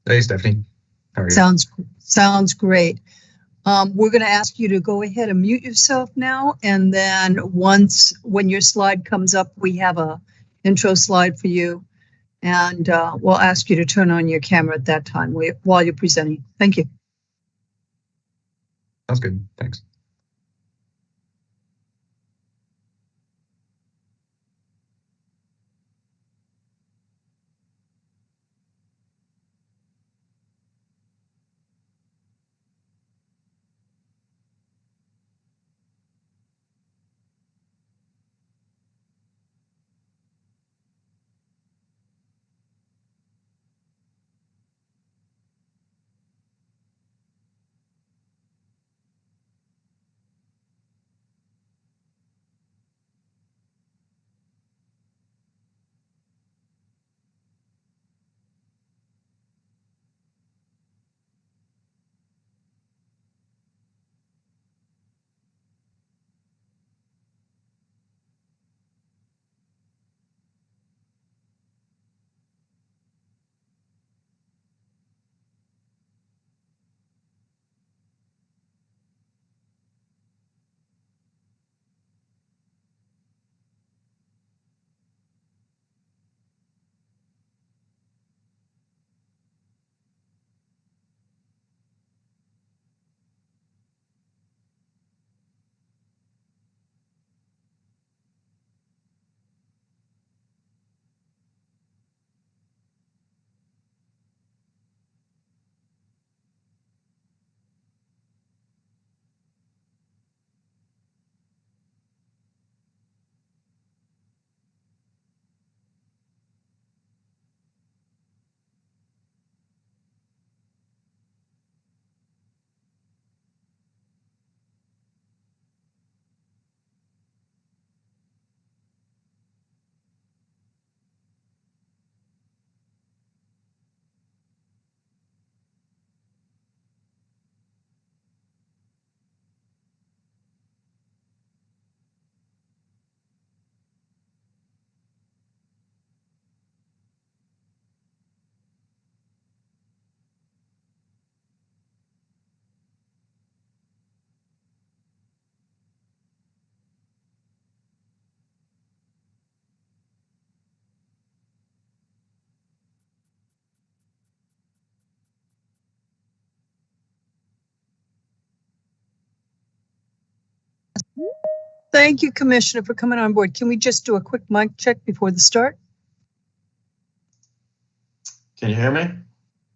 Hey, Stephanie. How are you? Sounds great. We're going to ask you to go ahead and mute yourself now, and then when your slide comes up, we have a intro slide for you, and we'll ask you to turn on your camera at that time while you're presenting. Thank you. Sounds good. Thanks. Thank you, Commissioner, for coming on board. Can we just do a quick mic check before the start? Can you hear me?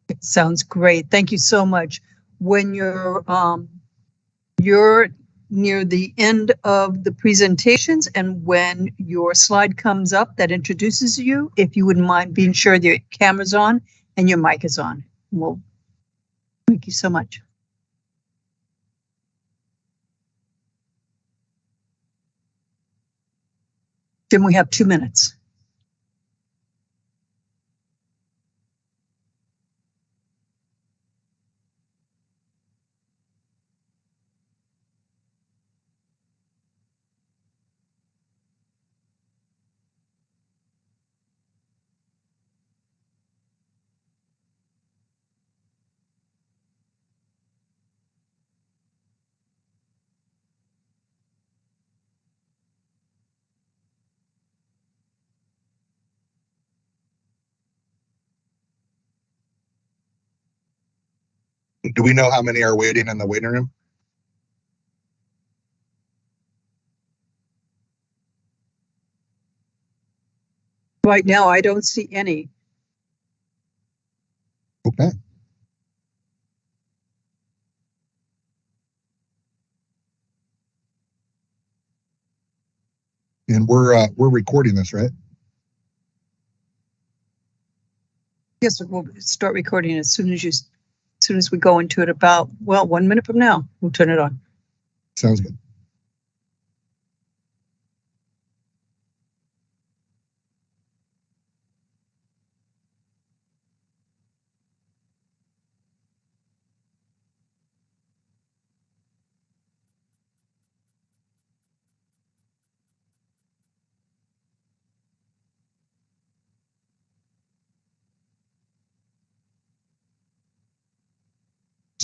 It sounds great. Thank you so much. When you're near the end of the presentations, and when your slide comes up that introduces you, if you wouldn't mind being sure your camera's on and your mic is on. Well, thank you so much. Jim, we have 2 minutes. Do we know how many are waiting in the waiting room? Right now, I don't see any. Okay. And we're recording this, right? Yes, we'll start recording as soon as we go into it about, well, 1 minute from now, we'll turn it on. Sounds good.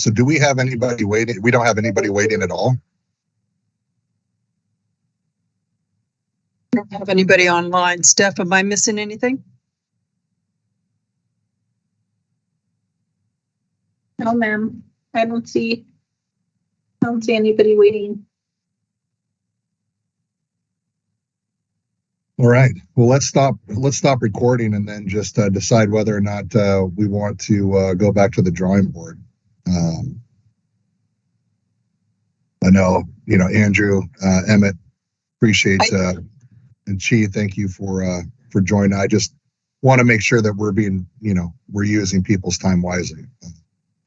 So do we have anybody waiting? We don't have anybody waiting at all? Don't have anybody online. Steph, am I missing anything? No, ma'am. I don't see anybody waiting. All right. Well, let's stop recording and then just decide whether or not we want to go back to the drawing board. I know, Andrew, Emmett, appreciate, and Chi, thank you for joining. I just want to make sure that we're using people's time wisely.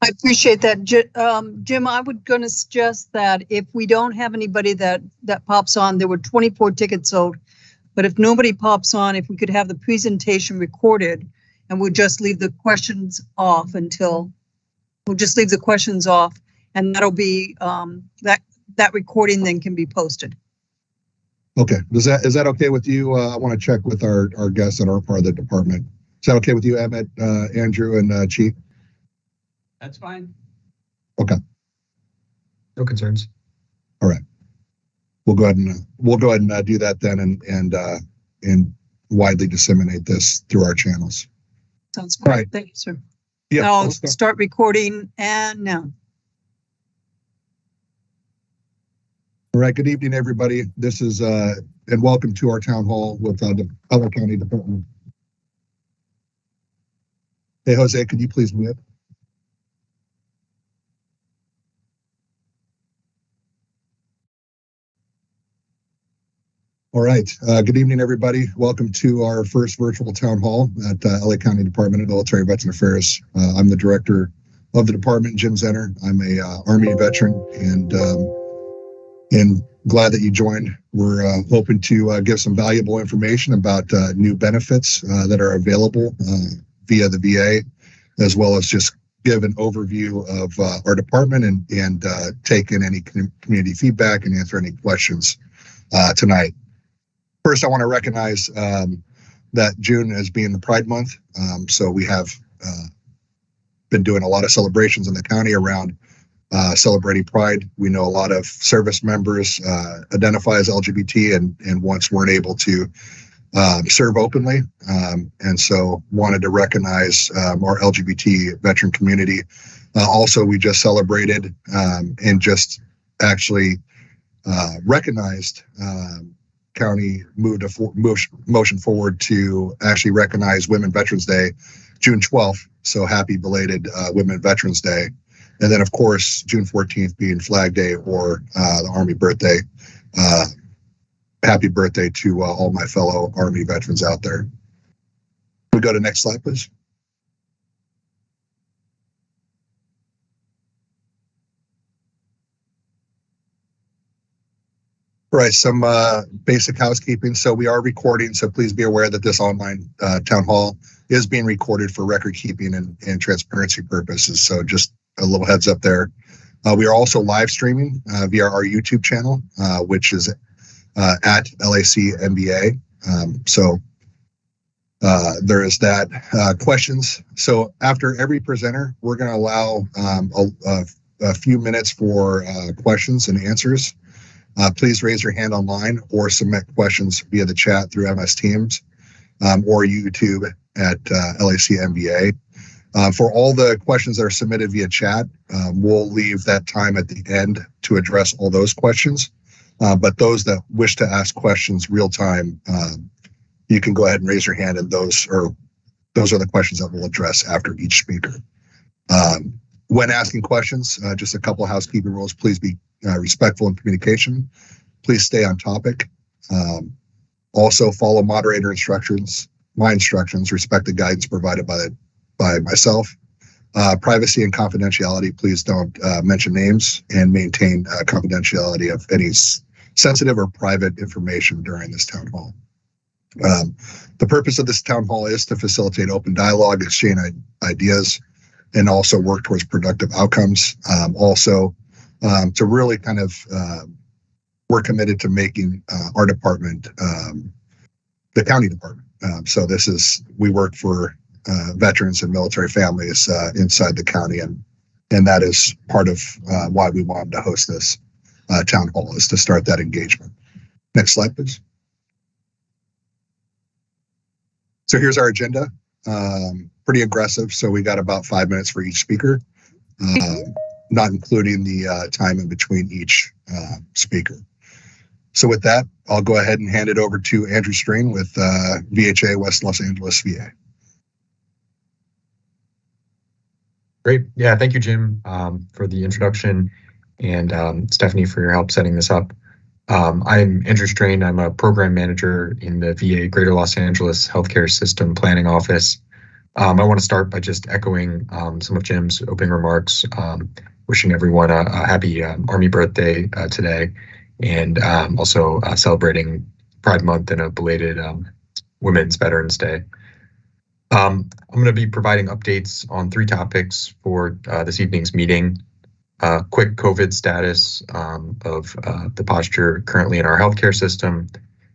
I appreciate that. Jim, I would going to suggest that if we don't have anybody that pops on, there were 24 tickets sold, but if nobody pops on, if we could have the presentation recorded and we'll just leave the questions off and that'll be, that recording then can be posted. Okay. Is that okay with you? I want to check with our guests and our part of the department. Is that okay with you, Emmett, Andrew, and Chi? That's fine. Okay. No concerns. All right. We'll go ahead and do that then, and widely disseminate this through our channels. Sounds great. Right. Thank you, sir. Yeah. I'll start recording and now. All right. Good evening, everybody. This is and welcome to our town hall with the LA County Department. Hey, Jose, could you please mute? All right. Good evening, everybody. Welcome to our first virtual town hall at LA County Department of Military and Veteran Affairs. I'm the director of the department, Jim Zenner. I'm a Army veteran and glad that you joined. We're hoping to give some valuable information about new benefits that are available via the VA, as well as just give an overview of our department and take in any community feedback and answer any questions tonight. First, I want to recognize that June as being the Pride Month. So we have been doing a lot of celebrations in the county around celebrating Pride. We know a lot of service members identify as LGBT and once weren't able to serve openly. And so wanted to recognize our LGBT veteran community. Also, we just celebrated and just actually recognized county moved a motion forward to actually recognize Women Veterans Day, June 12th. So happy belated Women Veterans Day. And then, of course, June 14th being Flag Day or the Army birthday. Happy birthday to all my fellow Army veterans out there. Can we go to next slide, please? All right, some basic housekeeping. So we are recording, so please be aware that this online town hall is being recorded for record keeping and transparency purposes. So just a little heads up there. We are also live streaming via our YouTube channel, which is at LAC MVA. So there is that. Questions. So after every presenter, we're going to allow a few minutes for questions and answers. Please raise your hand online or submit questions via the chat through MS Teams or YouTube at LAC MVA. For all the questions that are submitted via chat, we'll leave that time at the end to address all those questions. But those that wish to ask questions real time, you can go ahead and raise your hand, and those are the questions that we'll address after each speaker. When asking questions, just a couple of housekeeping rules. Please be respectful in communication. Please stay on topic. Also follow moderator instructions, my instructions, respect the guidance provided by myself. Privacy and confidentiality, please don't mention names and maintain confidentiality of any sensitive or private information during this town hall. The purpose of this town hall is to facilitate open dialogue, exchange ideas, and also work towards productive outcomes. Also, to really kind of, we're committed to making our department the county department. So we work for veterans and military families inside the county, and And that is part of why we wanted to host this town hall, is to start that engagement. Next slide, please. So here's our agenda. Pretty aggressive. So we got about 5 minutes for each speaker, not including the time in between each speaker. So with that, I'll go ahead and hand it over to Andrew Strain with VHA West Los Angeles, VA. Great. Yeah, thank you, Jim, for the introduction, and Stephanie for your help setting this up. I'm Andrew Strain. I'm a program manager in the VA Greater Los Angeles Healthcare System Planning Office. I want to start by just echoing some of Jim's opening remarks, wishing everyone a happy Army birthday today, and also celebrating Pride Month and a belated Women's Veterans Day. I'm going to be providing updates on 3 topics for this evening's meeting. Quick COVID status of the posture currently in our healthcare system,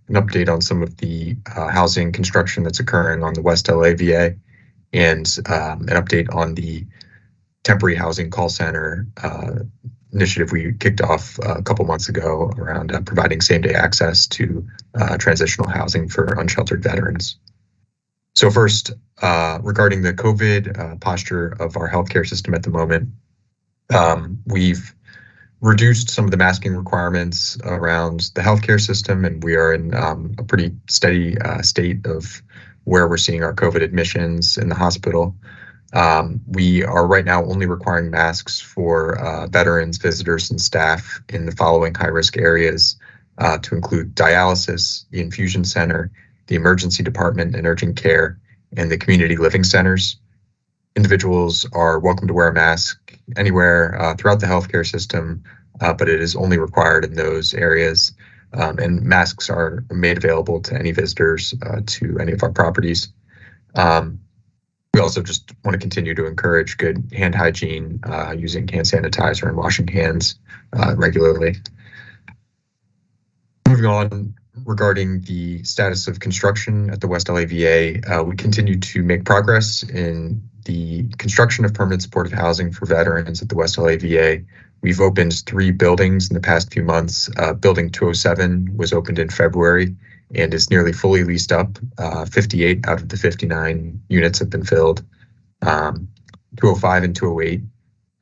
an update on some of the housing construction that's occurring on the West LA VA, and an update on the temporary housing call center initiative we kicked off a couple months ago around providing same-day access to transitional housing for unsheltered veterans. So first, regarding the COVID posture of our healthcare system at the moment, we've reduced some of the masking requirements around the healthcare system, and we are in a pretty steady state of where we're seeing our COVID admissions in the hospital. We are right now only requiring masks for veterans, visitors, and staff in the following high-risk areas, to include dialysis, the infusion center, the emergency department and urgent care, and the community living centers. Individuals are welcome to wear a mask anywhere throughout the healthcare system, but it is only required in those areas. And masks are made available to any visitors to any of our properties. We also just want to continue to encourage good hand hygiene, using hand sanitizer and washing hands regularly. Moving on, regarding the status of construction at the West LA VA, we continue to make progress in the construction of permanent supportive housing for veterans at the West LA VA. We've opened 3 buildings in the past few months. Building 207 was opened in February and is nearly fully leased up. 58 out of the 59 units have been filled. 205 and 208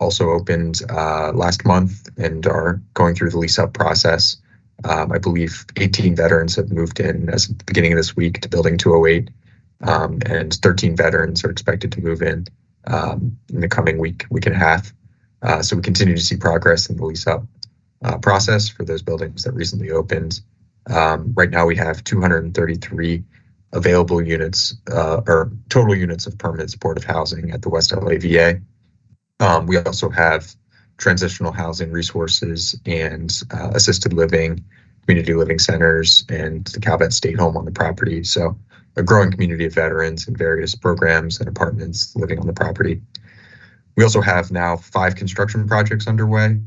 also opened last month and are going through the lease up process. I believe 18 veterans have moved in as of the beginning of this week to building 208, and 13 veterans are expected to move in the coming week and a half. So we continue to see progress in the lease up process for those buildings that recently opened. Right now we have 233 available units, or total units of permanent supportive housing at the West LA VA. We also have transitional housing resources and assisted living, community living centers, and the Calvet State Home on the property. So a growing community of veterans and various programs and apartments living on the property. We also have now 5 construction projects underway,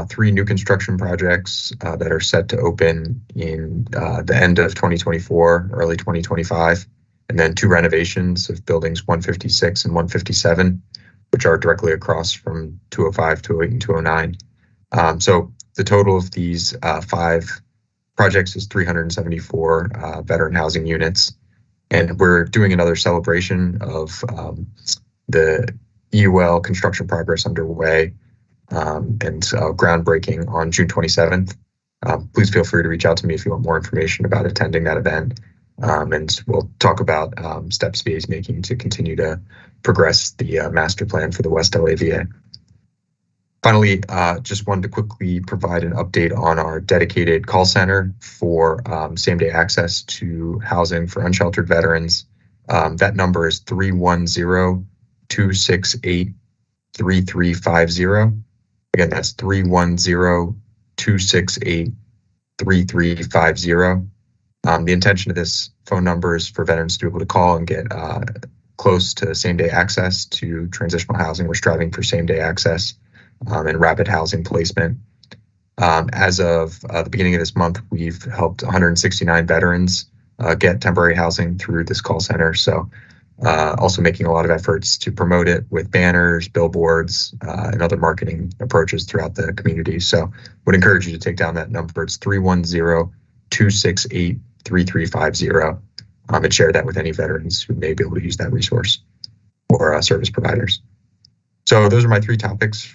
3 new construction projects that are set to open in the end of 2024, early 2025, and then 2 renovations of buildings 156 and 157, which are directly across from 205, 208, and 209. So the total of these 5 projects is 374 veteran housing units. And we're doing another celebration of the EUL construction progress underway and groundbreaking on June 27th. Please feel free to reach out to me if you want more information about attending that event. And we'll talk about steps VA is making to continue to progress the master plan for the West LA VA. Finally, just wanted to quickly provide an update on our dedicated call center for same-day access to housing for unsheltered veterans. That number is 310-268-3350. Again, that's 310-268-3350. The intention of this phone number is for veterans to be able to call and get close to same-day access to transitional housing. We're striving for same-day access and rapid housing placement. As of the beginning of this month, we've helped 169 veterans get temporary housing through this call center. So Also making a lot of efforts to promote it with banners, billboards, and other marketing approaches throughout the community. So would encourage you to take down that number. It's 310-268-3350, and share that with any veterans who may be able to use that resource or service providers. So those are my 3 topics